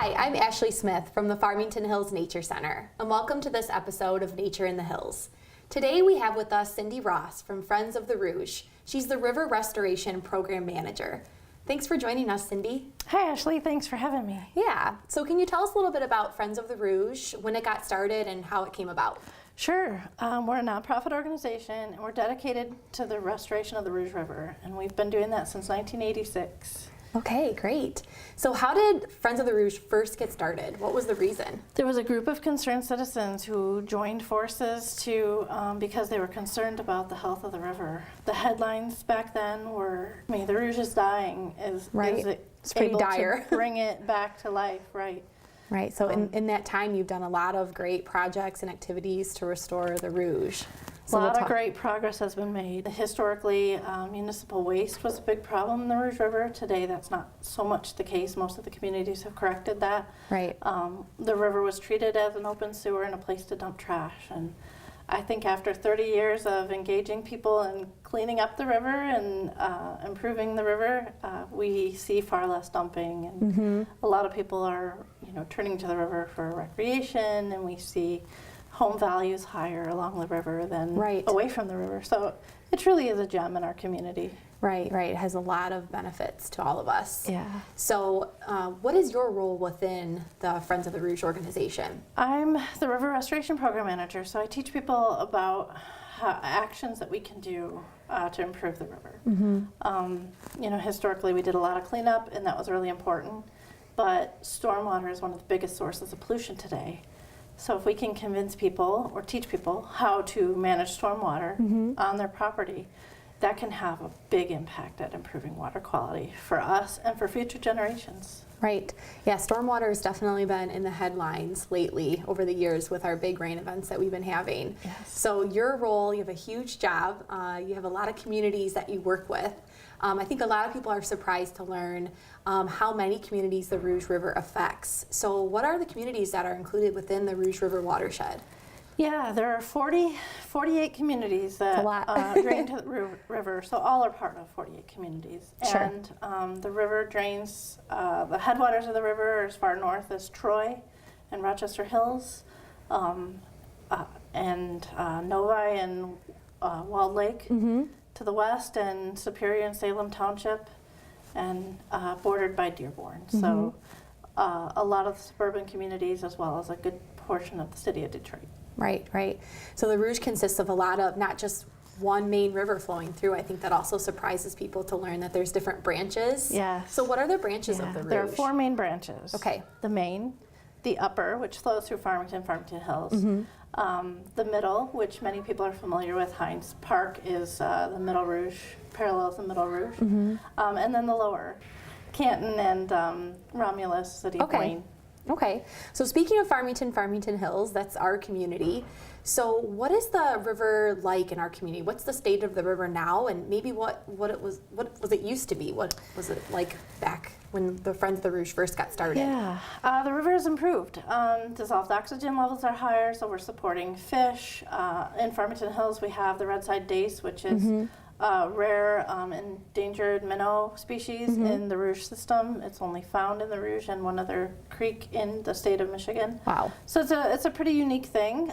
Hi, I'm Ashley Smith from the Farmington Hills Nature Center, and welcome to this episode of Nature in the Hills. Today we have with us Cindy Ross from Friends of the Rouge. She's the River Restoration Program Manager. Thanks for joining us, Cindy. Hi, Ashley. Thanks for having me. Yeah, so can you tell us a little bit about Friends of the Rouge, when it got started, and how it came about? Sure. We're a nonprofit organization, and we're dedicated to the restoration of the Rouge River, and we've been doing that since 1986. Okay, great. So how did Friends of the Rouge first get started? What was the reason? There was a group of concerned citizens who joined forces because they were concerned about the health of the river. The headlines back then were, the Rouge is dying. Is it's pretty dire. To bring it back to life, right? Right, so in that time you've done a lot of great projects and activities to restore the Rouge. So a lot of great progress has been made. Historically, municipal waste was a big problem in the Rouge River. Today that's not so much the case. Most of the communities have corrected that. Right. The river was treated as an open sewer and a place to dump trash. And I think after 30 years of engaging people in cleaning up the river and improving the river, we see far less dumping. And a lot of people are turning to the river for recreation, and we see home values higher along the river than away from the river. So it truly is a gem in our community. Right. It has a lot of benefits to all of us. Yeah. So what is your role within the Friends of the Rouge organization? I'm the River Restoration Program Manager, so I teach people about actions that we can do to improve the river. Historically we did a lot of cleanup, and that was really important, but stormwater is one of the biggest sources of pollution today. So if we can convince people or teach people how to manage stormwater on their property, that can have a big impact at improving water quality for us and for future generations. Right. Yeah, stormwater has definitely been in the headlines lately over the years with our big rain events that we've been having. Yes. So your role, you have a huge job. You have a lot of communities that you work with. I think a lot of people are surprised to learn how many communities the Rouge River affects. So what are the communities that are included within the Rouge River watershed? Yeah, there are 48 communities that drain to the river, so all are part of 48 communities. Sure. And the river drains, the headwaters of the river are as far north as Troy and Rochester Hills, and Novi and Walled Lake to the west, and Superior and Salem Township, and bordered by Dearborn. So a lot of suburban communities, as well as a good portion of the city of Detroit. Right. So the Rouge consists of a lot of, not just one main river flowing through. I think that also surprises people to learn that there's different branches. Yes. So what are the branches of the Rouge? There are 4 main branches. Okay. The main, the upper, which flows through Farmington Hills. The middle, which many people are familiar with, Hines Park, is the Middle Rouge, parallels the Middle Rouge. And then the lower, Canton and Romulus, City of Wayne. Okay, so speaking of Farmington Hills, that's our community. So what is the river like in our community? What's the state of the river now, and maybe what was it used to be? What was it like back when the Friends of the Rouge first got started? Yeah, the river has improved. Dissolved oxygen levels are higher, so we're supporting fish. In Farmington Hills, we have the red-side dace, which is rare endangered minnow species in the Rouge system. It's only found in the Rouge and one other creek in the state of Michigan. Wow. So it's a pretty unique thing.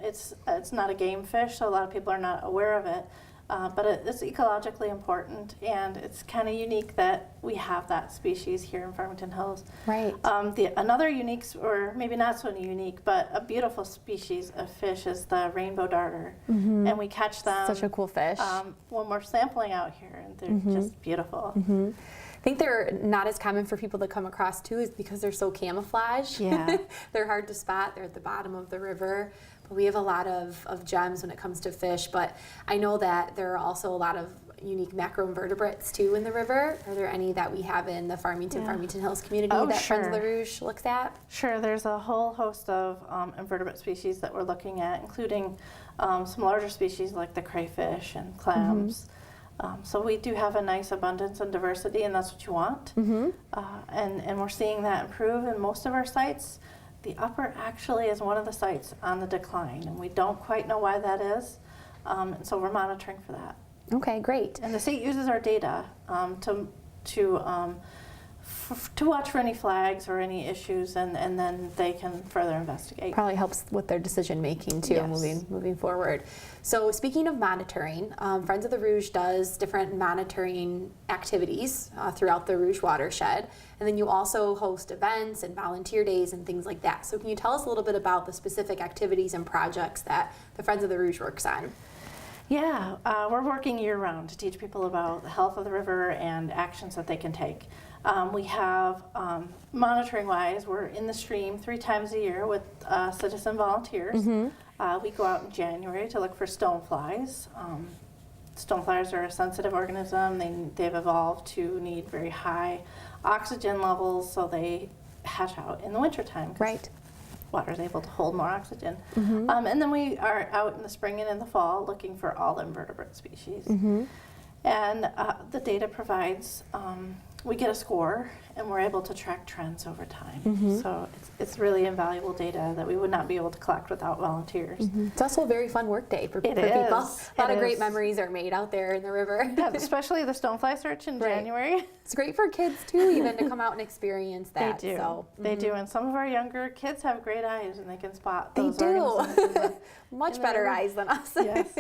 It's not a game fish, so a lot of people are not aware of it. But it's ecologically important, and it's kind of unique that we have that species here in Farmington Hills. Right. Another unique, or maybe not so unique, but a beautiful species of fish is the rainbow darter. And we catch them. Such a cool fish. When we're sampling out here, and they're just beautiful. I think they're not as common for people to come across too, is because they're so camouflaged. Yeah. They're hard to spot. They're at the bottom of the river. But we have a lot of gems when it comes to fish. But I know that there are also a lot of unique macroinvertebrates too in the river. Are there any that we have in the Farmington Hills community that Friends of the Rouge looks at? Sure, there's a whole host of invertebrate species that we're looking at, including some larger species like the crayfish and clams. So we do have a nice abundance and diversity, and that's what you want. And we're seeing that improve in most of our sites. The upper actually is one of the sites on the decline, and we don't quite know why that is. And so we're monitoring for that. Okay, great. And the state uses our data to to watch for any flags or any issues, and then they can further investigate. Probably helps with their decision making too, Yes. moving forward. So speaking of monitoring, Friends of the Rouge does different monitoring activities throughout the Rouge watershed, and then you also host events and volunteer days and things like that. So can you tell us a little bit about the specific activities and projects that the Friends of the Rouge works on? Yeah, we're working year-round to teach people about the health of the river and actions that they can take. We have, monitoring-wise, we're in the stream 3 times a year with citizen volunteers. We go out in January to look for stoneflies. Stoneflies are a sensitive organism. They've evolved to need very high oxygen levels, so they hatch out in the wintertime. Right. Water is able to hold more oxygen. And then we are out in the spring and in the fall looking for all invertebrate species. And the data provides, we get a score and we're able to track trends over time. So it's really invaluable data that we would not be able to collect without volunteers. It's also a very fun work day for people. It A is. lot of great memories are made out there in the river. Yeah, especially the stonefly search in Right. January. It's great for kids too, even to come out and experience that. They do. So, They do. And some of our younger kids have great eyes and they can spot They those do. organisms in the- Much in the better river. eyes than us. Yes.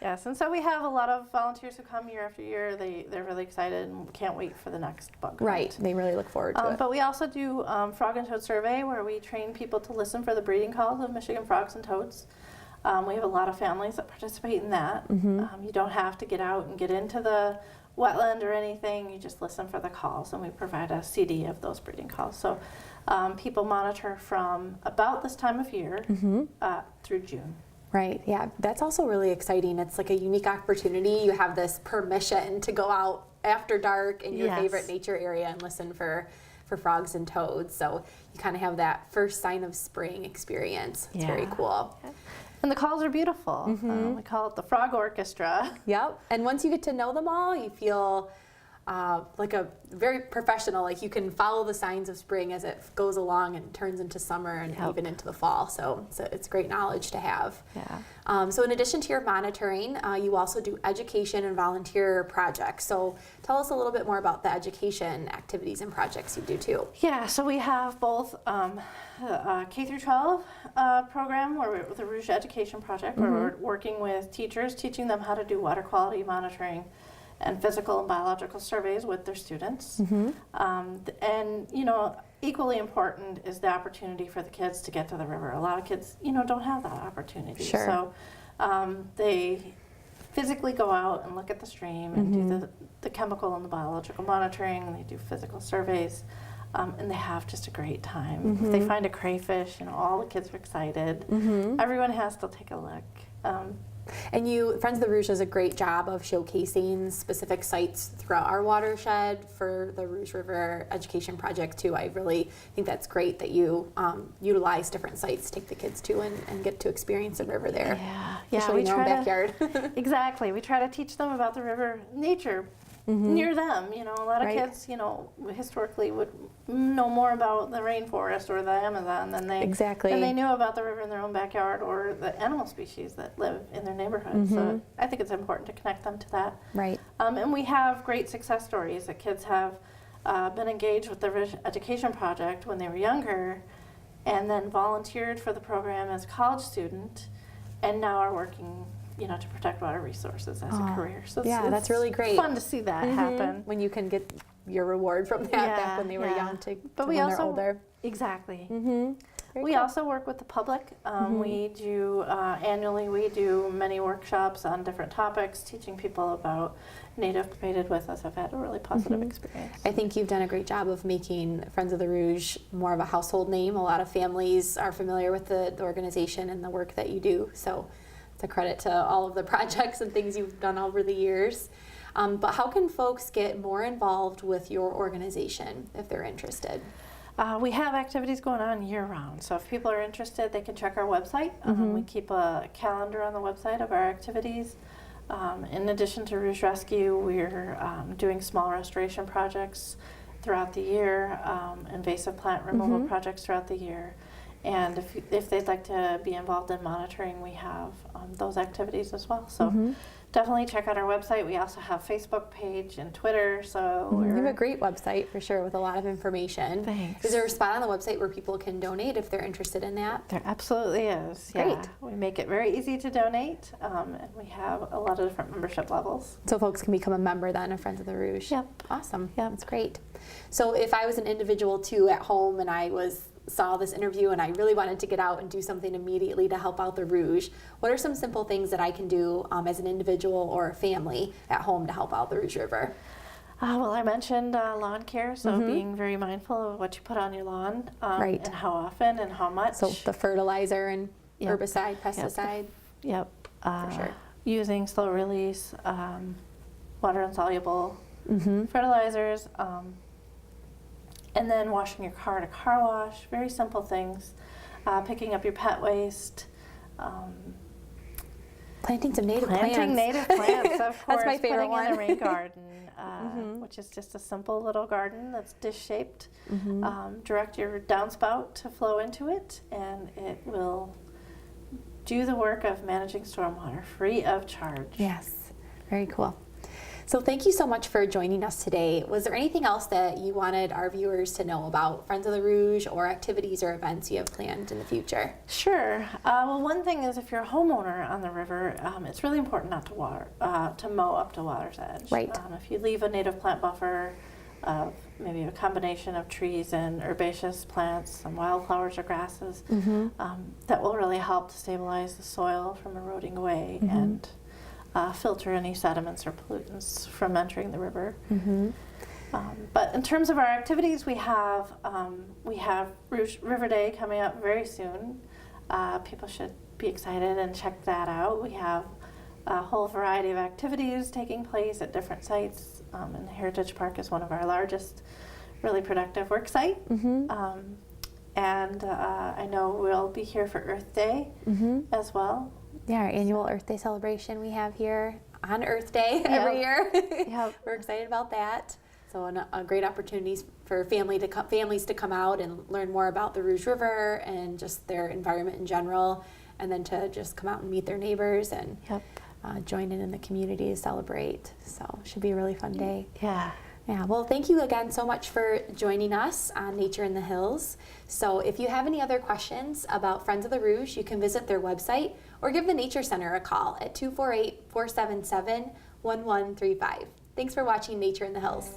Yes, and so we have a lot of volunteers who come year after year. They're really excited and can't wait for the next bug hunt. Right. They really look forward to it. But we also do frog and toad survey, where we train people to listen for the breeding calls of Michigan frogs and toads. We have a lot of families that participate in that. You don't have to get out and get into the wetland or anything. You just listen for the calls, and we provide a CD of those breeding calls. So people monitor from about this time of year through June. Right, yeah, that's also really exciting. It's like a unique opportunity. You have this permission to go out after dark in your Yes. favorite nature area and listen for frogs and toads. So you kind of have that first sign of spring experience. It's very Yeah. cool. And the calls are beautiful. We call it the Frog Orchestra. Yep, and once you get to know them all, you feel like a very professional, like you can follow the signs of spring as it goes along and turns into summer and even into the fall. So it's great knowledge to have. Yeah. So in addition to your monitoring, you also do education and volunteer projects. So tell us a little bit more about the education activities and projects you do too. Yeah, so we have both K through 12 program, where we're with the Rouge Education Project, where we're working with teachers, teaching them how to do water quality monitoring and physical and biological surveys with their students. And, you know, equally important is the opportunity for the kids to get to the river. A lot of kids, you know, don't have that opportunity. Sure. So they physically go out and look at the stream and do the chemical and the biological monitoring, and they do physical surveys. And they have just a great time. If they find a crayfish, you know, all the kids are excited. Everyone has to take a look. And Friends of the Rouge does a great job of showcasing specific sites throughout our watershed for the Rouge River Education Project too. I really think that's great that you utilize different sites to take the kids to and get to experience the river there. Yeah, Especially in their own backyard. Exactly. We try to teach them about the river nature near them. You know, a lot of Right. kids, you know, historically would know more about the rainforest or the Amazon than they knew about the river in their own backyard or the animal species that live in their neighborhood. So I think it's important to connect them to that. Right. And we have great success stories that kids have been engaged with the Rouge Education Project when they were younger, and then volunteered for the program as a college student, and now are working, you know, to protect water resources as a career. So yeah, that's really great. Fun to see that happen. When you can get your reward from that back when they were young to But when we also they're older. exactly. Very We cool. also work with the public. We do annually. We do many workshops on different topics, teaching people about native mated with us. I've had a really positive experience. I think you've done a great job of making Friends of the Rouge more of a household name. A lot of families are familiar with the organization and the work that you do. So it's a credit to all of the projects and things you've done over the years. But how can folks get more involved with your organization if they're interested? We have activities going on year-round, so if people are interested, they can check our website. We keep a calendar on the website of our activities. In addition to Rouge Rescue, we're doing small restoration projects throughout the year, invasive plant removal projects throughout the year. And if they'd like to be involved in monitoring, we have those activities as well. So definitely check out our website. We also have Facebook page and Twitter, so You have a great website for sure with a lot of information. Thanks. Is there a spot on the website where people can donate if they're interested in that? There absolutely is. Yeah. Great. We make it very easy to donate, and we have a lot of different membership levels. So folks can become a member then of Friends of the Rouge. Yep. Awesome. Yep. That's great. So if I was an individual too at home and I saw this interview and I really wanted to get out and do something immediately to help out the Rouge, what are some simple things that I can do as an individual or a family at home to help out the Rouge River? Well, I mentioned lawn care, so being very mindful of what you put on your lawn, Right. and how often and how much. So the fertilizer and Yep. herbicide, pesticide. Yep. For sure. Using slow release, water insoluble Mm-hmm. fertilizers, and then washing your car at a car wash. Very simple things. Picking up your pet waste. Planting some native plants. Planting native plants, of course. That's my favorite Putting in one. a rain garden, which is just a simple little garden that's dish-shaped. Direct your downspout to flow into it, and it will do the work of managing stormwater free of charge. Yes, very cool. So thank you so much for joining us today. Was there anything else that you wanted our viewers to know about Friends of the Rouge or activities or events you have planned in the future? Sure. Well, one thing is if you're a homeowner on the river, it's really important not to mow up to water's edge. Right. If you leave a native plant buffer of maybe a combination of trees and herbaceous plants, some wildflowers or grasses, that will really help to stabilize the soil from eroding away and filter any sediments or pollutants from entering the river. But in terms of our activities, we have Rouge River Day coming up very soon. People should be excited and check that out. We have a whole variety of activities taking place at different sites, and Heritage Park is one of our largest, really productive work site. And I know we'll be here for Earth Day as well. Yeah, our annual Earth Day celebration we have here on Earth Day every year. We're excited about that. So a great opportunities for families to come out and learn more about the Rouge River and just their environment in general, and then to just come out and meet their neighbors and join in the community to celebrate. So it should be a really fun day. Yeah. Yeah, well, thank you again so much for joining us on Nature in the Hills. So if you have any other questions about Friends of the Rouge, you can visit their website or give the Nature Center a call at 248-477-1135. Thanks for watching Nature in the Hills.